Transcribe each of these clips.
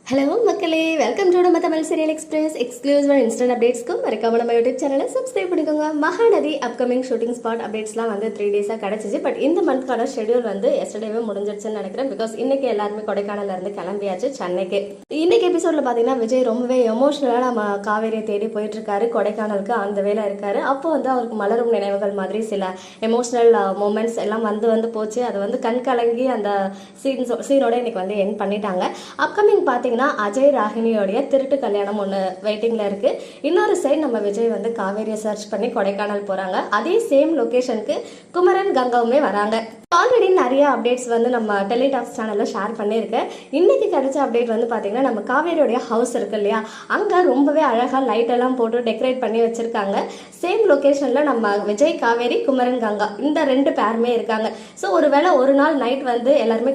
Hello மக்களே, welcome to நம்ம Tamil serial express exclusive and instant அப்டேட்ஸ்க்கும் மறக்காம நம்ம யூடியூப் சேனலை சப்ஸ்கிரைப் பண்ணிக்கோங்க. மகாநதி அப்கமிங் ஷூட்டிங் ஸ்பாட் அப்டேட்ஸ்லாம் வந்து 3 டேஸாக கிடச்சிச்சு. பட் இந்த மந்த்க்கான ஷெடியூல் வந்து எஸ்டர்டேவே முடிஞ்சிருச்சுன்னு நினைக்கிறேன். பிகாஸ் இன்னைக்கு எல்லாருமே கொடைக்கானல்ல இருந்து கிளம்பியாச்சு சென்னைக்கு. இன்னைக்கு எபிசோட்ல பார்த்தீங்கன்னா விஜய் ரொம்பவே எமோஷனலாக நம்ம காவேரியை தேடி போயிட்டு இருக்காரு. கொடைக்கானலுக்கு அந்த வேலை இருக்காரு. அப்போ வந்து அவருக்கு மலரும் நினைவுகள் மாதிரி சில எமோஷனல் மூமெண்ட்ஸ் எல்லாம் வந்து போச்சு. அது வந்து கண் கலங்கி அந்த சீனோட இன்னைக்கு வந்து என் பண்ணிட்டாங்க. அப்கமிங் பார்த்தீங்கன்னா அஜய் ராகினியோடைய திருட்டு கல்யாணம் ஒன்று வெயிட்டிங்ல இருக்கு. இன்னொரு சைடு நம்ம விஜய் வந்து காவேரியை சர்ச் பண்ணி கொடைக்கானல் போறாங்க. அதே சேம் லொகேஷனுக்கு குமரன் கங்காவுமே வராங்க. ஆல்ரெடி நிறைய அப்டேட்ஸ் வந்து நம்ம டெலிடாக்ஸ் சேனலில் ஷேர் பண்ணியிருக்கேன். இன்னைக்கு கிடைச்ச அப்டேட் வந்து பார்த்தீங்கன்னா நம்ம காவேரியோடைய ஹவுஸ் இருக்கு இல்லையா, அங்கே ரொம்பவே அழகாக லைட் எல்லாம் போட்டு டெக்கரேட் பண்ணி வச்சிருக்காங்க. சேம் லொகேஷனில் நம்ம விஜய் காவேரி குமரன் கங்கா இந்த 2 பேருமே இருக்காங்க. ஸோ ஒருவேளை ஒரு நாள் நைட் வந்து எல்லாருமே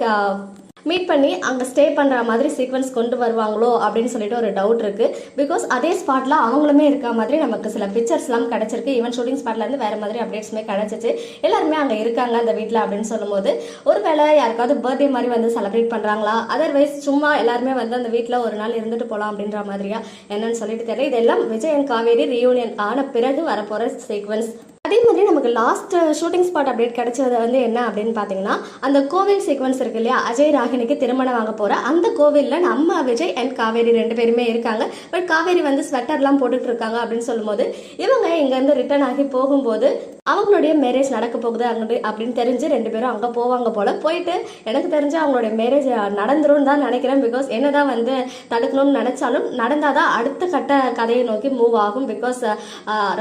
மீட் பண்ணி அங்கே ஸ்டே பண்ணுற மாதிரி சீக்வன்ஸ் கொண்டு வருவாங்களோ அப்படின்னு சொல்லிட்டு ஒரு டவுட் இருக்கு. பிகாஸ் அதே ஸ்பாட்ல அவங்களுமே இருக்க மாதிரி நமக்கு சில பிக்சர்ஸ்லாம் கிடைச்சிருக்கு. ஈவன் ஷூட்டிங் ஸ்பாட்ல இருந்து வேற மாதிரி அப்டேட்ஸுமே கிடைச்சிச்சு. எல்லாருமே அங்கே இருக்காங்க அந்த வீட்டில் அப்படின்னு சொல்லும்போது ஒருவேளை யாருக்காவது பர்த்டே மாதிரி வந்து செலிப்ரேட் பண்ணுறாங்களா, அதர்வைஸ் சும்மா எல்லாருமே வந்து அந்த வீட்டில் ஒரு நாள் இருந்துட்டு போகலாம் அப்படின்ற மாதிரியா என்னன்னு சொல்லிட்டு தெரியல. இதெல்லாம் விஜய் அண்ட் காவேரி ரீயூனியன் ஆன பிறகு வரப்போகிற சீக்வன்ஸ். அதே மாதிரி நமக்கு லாஸ்ட் ஷூட்டிங் ஸ்பாட் அப்டேட் கிடைச்சது வந்து என்ன அப்படின்னு பார்த்தீங்கன்னா அந்த கோவில் சீக்வன்ஸ் இருக்கு இல்லையா, அஜய் ராகினிக்கு திருமணம் வாங்க போற அந்த கோவிலில் நம்ம விஜய் அண்ட் காவேரி 2 பேருமே இருக்காங்க. பட் காவேரி வந்து ஸ்வெட்டர்லாம் போட்டுட்டு இருக்காங்க அப்படின்னு சொல்லும்போது இவங்க இங்கேருந்து ரிட்டர்ன் ஆகி போகும்போது அவங்களுடைய மேரேஜ் நடக்க போகுது அங்கே அப்படின்னு தெரிஞ்சு 2 பேரும் அங்கே போவாங்க போல. போயிட்டு எனக்கு தெரிஞ்சு அவங்களுடைய மேரேஜ் நடந்துரும் தான் நினைக்கிறேன். பிகாஸ் என்னதான் வந்து தடுக்கணும்னு நினைச்சாலும் நடந்தாதான் அடுத்த கட்ட கதையை நோக்கி மூவ் ஆகும். பிகாஸ்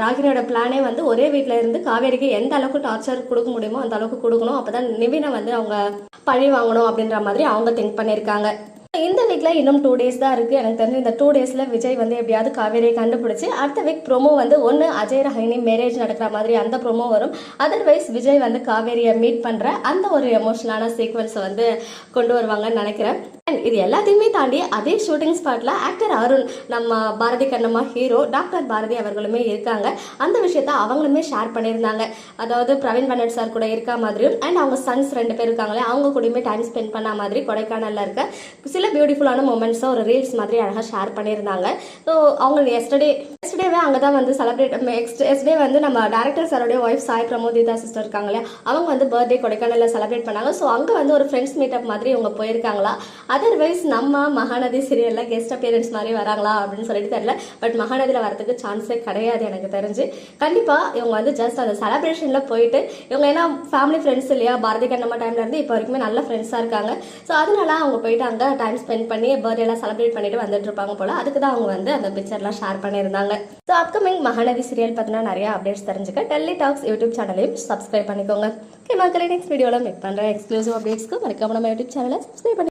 ராகினியோட பிளானே வந்து ஒரே வீட்டில் இருந்து காவேரிக்கு எந்த அளவுக்கு டார்ச்சர் கொடுக்க முடியுமோ அந்த அளவுக்கு கொடுக்கணும். அப்பதான் நிவினை வந்து அவங்க பழி வாங்கணும் அப்படின்ற மாதிரி அவங்க திங்க் பண்ணியிருக்காங்க. இந்த வீக்ல இன்னும் 2 டேஸ் தான் இருக்கு. எனக்கு தெரிஞ்சு இந்த 2 டேஸ்ல விஜய் வந்து எப்படியாவது காவேரியை கண்டுபிடிச்சு அடுத்த வீக் ப்ரோமோ வந்து ஒன்று அஜய் ராகினி மேரேஜ் நடக்கிற மாதிரி அந்த ப்ரோமோ வரும். அதர்வைஸ் விஜய் வந்து காவேரியை மீட் பண்ற அந்த ஒரு எமோஷனலான சீக்வன்ஸ் வந்து கொண்டு வருவாங்கன்னு நினைக்கிறேன். இது எல்லாத்தையுமே தாண்டி அதே ஷூட்டிங் ஸ்பாட்ல ஆக்டர் அருண், நம்ம பாரதி கண்ணம்மா ஹீரோ டாக்டர் பாரதி அவர்களுமே இருக்காங்க. அந்த விஷயத்த அவங்களுமே ஷேர் பண்ணியிருந்தாங்க. அதாவது பிரவீன் பன்னட் சார் கூட இருக்க மாதிரியும் அண்ட் அவங்க சன்ஸ் 2 பேர் இருக்காங்களே அவங்க கூடயுமே டைம் ஸ்பெண்ட் பண்ண மாதிரி கொடைக்கானல்ல இருக்க சில பியூட்டிஃபுல்லான மூமெண்ட்ஸை ஒரு ரீல்ஸ் மாதிரி அழகாக ஷேர் பண்ணியிருந்தாங்க. ஸோ அவங்க எஸ்டர்டேவே அங்கே தான் வந்து செலிப்ரேட் எஸ்டே வந்து நம்ம டேரக்டர் சாரோடைய ஒய்ஃப் சாய் பிரமோதிதா சிஸ்டர் இருக்காங்களே அவங்க வந்து பர்த்டே கொடைக்கானலில் செலிப்ரேட் பண்ணாங்க. ஸோ அங்கே வந்து ஒரு ஃப்ரெண்ட்ஸ் மீட்டப் மாதிரி இவங்க போயிருக்காங்களா. அதர்வைஸ் நம்ம மகாநதி சீரியலில் கெஸ்ட் அப்பியரன்ஸ் மாதிரி வராங்களா அப்படின்னு சொல்லிட்டு தெரியல. பட் மகாநதியில் வரதுக்கு சான்ஸே கிடையாது எனக்கு தெரிஞ்சு. கண்டிப்பாக இவங்க வந்து ஜஸ்ட் அந்த செலிப்ரேஷனில் போயிட்டு இவங்க ஏன்னா ஃபேமிலி ஃப்ரெண்ட்ஸ் இல்லையா, பாரதி கண்ணம்மா டைம்ல இருந்து இப்போ வரைக்குமே நல்ல ஃப்ரெண்ட்ஸாக இருக்காங்க. ஸோ அதனால அவங்க போயிட்டு அங்கே டைம் ஸ்பெண்ட் பண்ணி பர்த்டேலாம் செலிப்ரேட் பண்ணிட்டு வந்துட்டு இருப்பாங்க போல. அதுக்கு தான் அவங்க வந்து அந்த பிக்சர்லாம் ஷேர் பண்ணியிருந்தாங்க. ஸோ அப்கமிங் மகாநதி சீரியல் பற்றினா நிறைய அப்டேட்ஸ் தெரிஞ்சுக்க டெலிடாக்ஸ் யூடியூப் சேனலையும் சப்ஸ்கிரைப் பண்ணிக்கோங்க. ஓகே மக்களே, நெக்ஸ்ட் வீடியோவில் மீட் பண்ணுறேன். எக்ஸ்க்ளூசிவ் அப்டேட்ஸ்க்கு மறக்காம நம்ம யூடியூப் சேனலை சப்ஸ்கிரைப் பண்ணி